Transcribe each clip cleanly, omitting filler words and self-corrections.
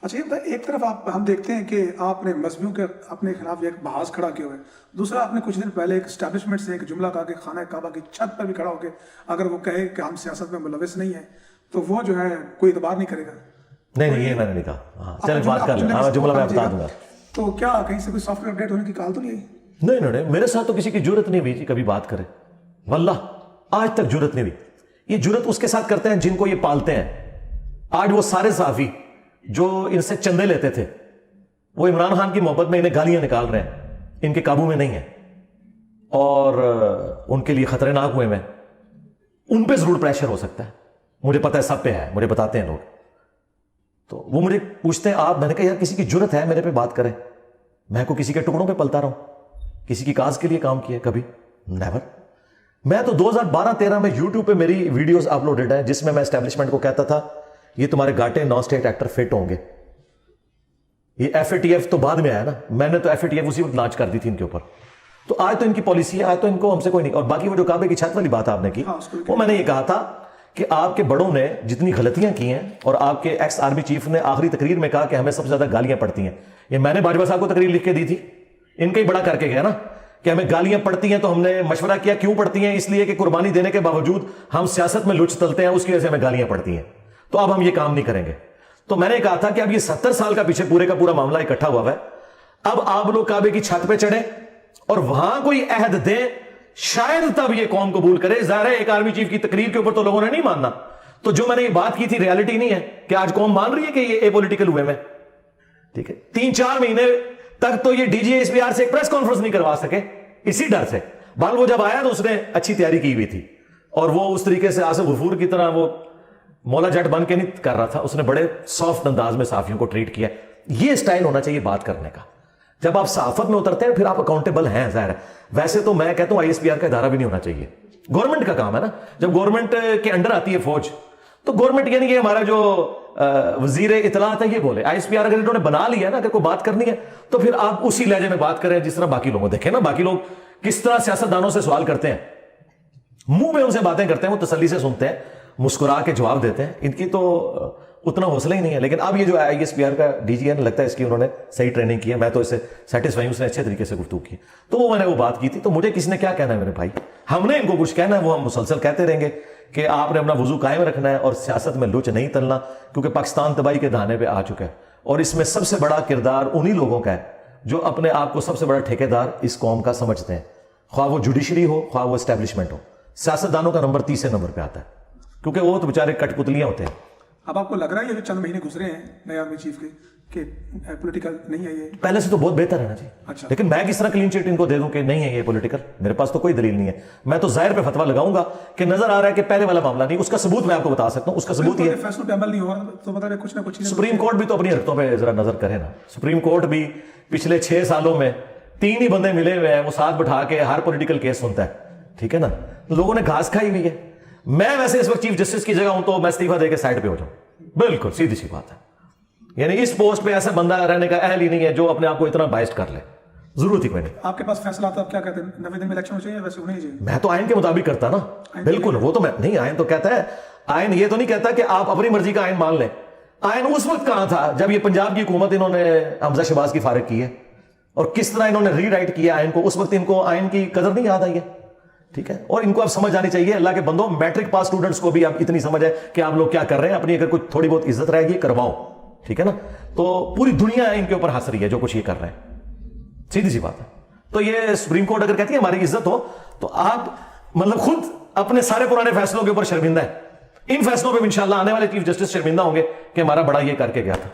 اچھا یہ بتائیں، ایک طرف آپ ہم دیکھتے ہیں کہ آپ نے مذہبیوں کے اپنے خلاف ایک بحث کھڑا کیا ہوا ہے، دوسرا آپ نے کچھ دن پہلے ایک اسٹیبلشمنٹ سے ایک جملہ کہا کہ خانہ کعبہ کی چھت پر بھی کھڑا ہو کے اگر وہ کہے کہ ہم سیاست میں ملوث نہیں ہیں تو وہ جو ہے کوئی اعتبار نہیں کرے گا. نہیں یہ میں نے نہیں کہا. چلیں بات کر لیں. جملہ میں بتا دوں گا. تو کیا کہیں سے کوئی سافٹ ویئر اپڈیٹ ہونے کی کال تو نہیں آئی؟ نہیں میرے ساتھ تو کسی کی جرت نہیں ہوئی تھی کبھی بات کرے. واللہ آج تک جرت نہیں ہوئی. یہ جرت اس کے ساتھ کرتے ہیں جن کو یہ پالتے ہیں. آج وہ سارے صحافی جو ان سے چندے لیتے تھے وہ عمران خان کی محبت میں انہیں گالیاں نکال رہے ہیں، ان کے قابو میں نہیں ہیں اور ان کے لیے خطرناک ہوئے میں. ان پہ ضرور پریشر ہو سکتا ہے، مجھے پتا ہے سب پہ ہے، مجھے بتاتے ہیں لوگ. تو وہ مجھے پوچھتے ہیں آپ، میں نے کہا یار کسی کی جرت ہے میرے پہ بات کرے؟ میں کو کسی کے ٹکڑوں پہ پلتا رہا ہوں؟ کسی کی کاز کے لیے کام کیا ہے کبھی؟ نیور. میں تو 2012-13 میں یوٹیوب پہ میری ویڈیوز اپلوڈڈ ہیں جس میں اسٹیبلشمنٹ کو کہتا تھا یہ تمہارے گاٹے نان اسٹیٹ ایکٹر فٹ ہوں گے. یہ FATF تو بعد میں آیا نا، میں نے تو FATF اسی وقت لانچ کر دی تھی ان کے اوپر. تو آج تو ان کی پالیسی ہے، آج تو ان کو ہم سے کوئی نہیں. اور باقی وہ جو کعبے کی چھت والی بات آپ نے کی، وہ میں نے یہ کہا تھا کہ آپ کے بڑوں نے جتنی غلطیاں کی ہیں اور آپ کے ایکس آرمی چیف نے آخری تقریر میں کہا کہ ہمیں سب سے زیادہ گالیاں پڑتی ہیں. یہ میں نے باجوہ صاحب کو تقریر لکھ کے دی تھی، ان کا ہی بڑا کر کے گیا نا کہ ہمیں گالیاں پڑتی ہیں. تو ہم نے مشورہ کیا کیوں پڑتی ہیں؟ اس لیے کہ قربانی دینے کے باوجود ہم سیاست میں لچ تلتے ہیں، اس کی وجہ سے ہمیں گالیاں پڑتی ہیں. تو اب ہم یہ کام نہیں کریں گے. تو میں نے کہا تھا کہ اب یہ 70 سال کا پیچھے پورے کا پورا معاملہ اکٹھا ہوا ہے. اب آپ لوگ کعبے کی چھت پہ چڑھیں اور وہاں کوئی عہد دیں، شاید تب یہ قوم قبول کرے. ظاہر ہے ایک آرمی چیف کی تقریر کے اوپر تو لوگوں نے نہیں ماننا. تو جو میں نے یہ بات کی تھی ریالٹی نہیں ہے کہ آج قوم مان رہی ہے کہ یہ اے پولیٹیکل ہوئے میں. ٹھیک ہے، 3-4 مہینے تک تو یہ DGA سے ایک پریس کانفرنس نہیں کروا سکے اسی ڈر سے. بال وہ جب آیا تو اس نے اچھی تیاری کی ہوئی تھی اور وہ اس طریقے سے آصف غفور کی طرح وہ مولا جٹ بن کے نہیں کر رہا تھا. اس نے بڑے سافٹ انداز میں صحافیوں کو ٹریٹ کیا. یہ سٹائل ہونا چاہیے بات کرنے کا. جب آپ صحافت میں اترتے ہیں پھر آپ اکاؤنٹیبل ہیں. ظاہر ہے ویسے تو میں کہتا ہوں ISPR کا ادارہ بھی نہیں ہونا چاہیے. گورنمنٹ کا کام ہے نا. جب گورنمنٹ کے انڈر آتی ہے فوج تو گورنمنٹ یعنی کہ ہمارا جو وزیر اطلاعات ہے یہ بولے. ISPR اگر انہوں نے بنا لیا نا، اگر کوئی بات کرنی ہے تو پھر آپ اسی لہجے میں بات کریں جس طرح باقی لوگوں. دیکھیں نا باقی لوگ کس طرح سیاستدانوں سے سوال کرتے ہیں، منہ میں ان سے باتیں کرتے ہیں، وہ تسلی سے سنتے ہیں، مسکرا کے جواب دیتے ہیں. ان کی تو اتنا حوصلہ ہی نہیں ہے. لیکن اب یہ جو ISPR کا DG ہے، لگتا ہے اس کی انہوں نے صحیح ٹریننگ کی ہے. میں تو اس سے سیٹسفائی ہوں، اس نے اچھے طریقے سے گفتگو کی. تو میں نے وہ بات کی تھی. تو مجھے کس نے کیا کہنا ہے میرے بھائی؟ ہم نے ان کو کچھ کہنا ہے وہ ہم مسلسل کہتے رہیں گے کہ آپ نے اپنا وضو قائم رکھنا ہے اور سیاست میں لوچ نہیں تلنا، کیونکہ پاکستان تباہی کے دہانے پہ آ چکا ہے. اور اس میں سب سے بڑا کردار انہی لوگوں کا ہے جو اپنے آپ کو سب سے بڑا ٹھیکیدار اس قوم کا سمجھتے ہیں، خواہ وہ جوڈیشری ہو خواہ وہ اسٹیبلشمنٹ ہو. سیاستدانوں کا نمبر 30 نمبر پہ آتا ہے کیونکہ وہ تو بیچارے کٹ پتلیاں ہوتے ہیں. اب آپ کو لگ رہا ہے یہ جو چند مہینے گزرے ہیں نئے آرمی چیف کے کہ پولیٹیکل نہیں ہے یہ؟ پہلے سے تو بہت بہتر ہے نا جی. اچھا. لیکن میں کس طرح کلین چٹ ان کو دے دوں کہ نہیں ہے یہ پولیٹیکل؟ میرے پاس تو کوئی دلیل نہیں ہے. میں تو ظاہر پہ فتویٰ لگاؤں گا کہ نظر آ رہا ہے کہ پہلے والا معاملہ نہیں. اس کا ثبوت میں آپ کو بتا سکتا ہوں. اس کا ثبوت یہ فیصلوں پہ عمل نہیں ہو رہا تو مطلب کچھ نہ کچھ سپریم کورٹ بھی تو اپنی حرکتوں پہ ذرا نظر کرے نا. سپریم کورٹ بھی پچھلے 6 سالوں میں 3 ہی بندے ملے ہوئے ہیں، وہ ساتھ بٹھا کے ہر پولیٹیکل کیس سنتا ہے. ٹھیک ہے نا، لوگوں نے گھاس کھائی ہوئی ہے. میں ویسے اس وقت چیف جسٹس کی جگہ ہوں تو میں استعفیٰ دے کے سائڈ پہ ہو جاؤں. بالکل سیدھی سی بات ہے. یعنی اس پوسٹ پہ ایسا بندہ رہنے کا اہل ہی نہیں ہے جو اپنے آپ کو اتنا بائسڈ کر لے. ضرورت ہی کوئی نہیں. آپ کے پاس فیصلہ آتا ہے، آپ کیا کہتے ہیں 90 دن میں الیکشن ہو چاہیے ویسے ہونے ہی چاہیے؟ میں تو آئین کے مطابق کرتا نا. بالکل وہ تو میں نہیں. آئین تو کہتا ہے، آئین یہ تو نہیں کہتا کہ آپ اپنی مرضی کا آئین مان لیں. آئین اس وقت کہاں تھا جب یہ پنجاب کی حکومت انہوں نے حمزہ شہباز کی فارغ کی ہے اور کس طرح انہوں نے ری رائٹ کیا آئین کو. اس وقت ان کو آئین کی قدر نہیں یاد آئی ہے. ٹھیک ہے، اور ان کو اب سمجھ آنی چاہیے. اللہ کے بندوں، میٹرک پاس اسٹوڈنٹس کو بھی اب اتنی سمجھ ہے کہ آپ لوگ کیا کر رہے ہیں. اپنی اگر کوئی تھوڑی بہت عزت رہے گی کرواؤ. ٹھیک ہے نا. تو پوری دنیا ان کے اوپر ہنس رہی ہے جو کچھ یہ کر رہے ہیں. سیدھی سی بات ہے. تو یہ سپریم کورٹ اگر کہتی ہے ہماری عزت ہو تو آپ مطلب خود اپنے سارے پرانے فیصلوں کے اوپر شرمندہ ہے. ان فیصلوں پہ انشاءاللہ آنے والے چیف جسٹس شرمندہ ہوں گے کہ ہمارا بڑا یہ کر کے گیا تھا.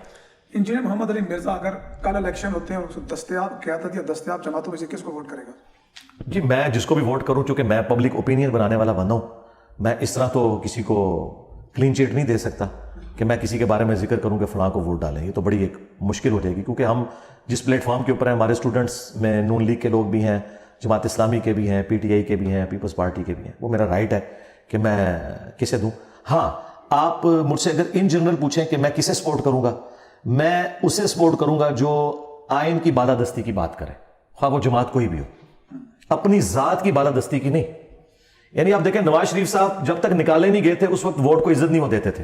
انجینئر محمد علی مرزا اگر کل الیکشن ہوتے ہیں دستیاب قیادت یا دستیاب جماعتوں میں سے کس کو ووٹ کرے گا؟ جی میں جس کو بھی ووٹ کروں، چونکہ میں پبلک اوپینین بنانے والا بندہ ہوں، میں اس طرح تو کسی کو کلین چیٹ نہیں دے سکتا کہ میں کسی کے بارے میں ذکر کروں کہ فلاں کو ووٹ ڈالیں. یہ تو بڑی ایک مشکل ہو جائے گی کیونکہ ہم جس پلیٹ فارم کے اوپر ہیں، ہمارے اسٹوڈنٹس میں نون لیگ کے لوگ بھی ہیں، جماعت اسلامی کے بھی ہیں، PTI کے بھی ہیں، پیپلز پارٹی کے بھی ہیں. وہ میرا رائٹ ہے کہ میں کسے دوں. ہاں آپ مجھ سے اگر ان جنرل پوچھیں کہ میں کسے سپورٹ کروں گا، میں اسے سپورٹ کروں گا جو آئین کی بالادستی کی بات کرے، خواہ وہ جماعت کوئی بھی ہو، اپنی ذات کی بالادستی کی نہیں. یعنی آپ دیکھیں نواز شریف صاحب جب تک نکالے نہیں گئے تھے اس وقت ووٹ کو عزت نہیں وہ دیتے تھے.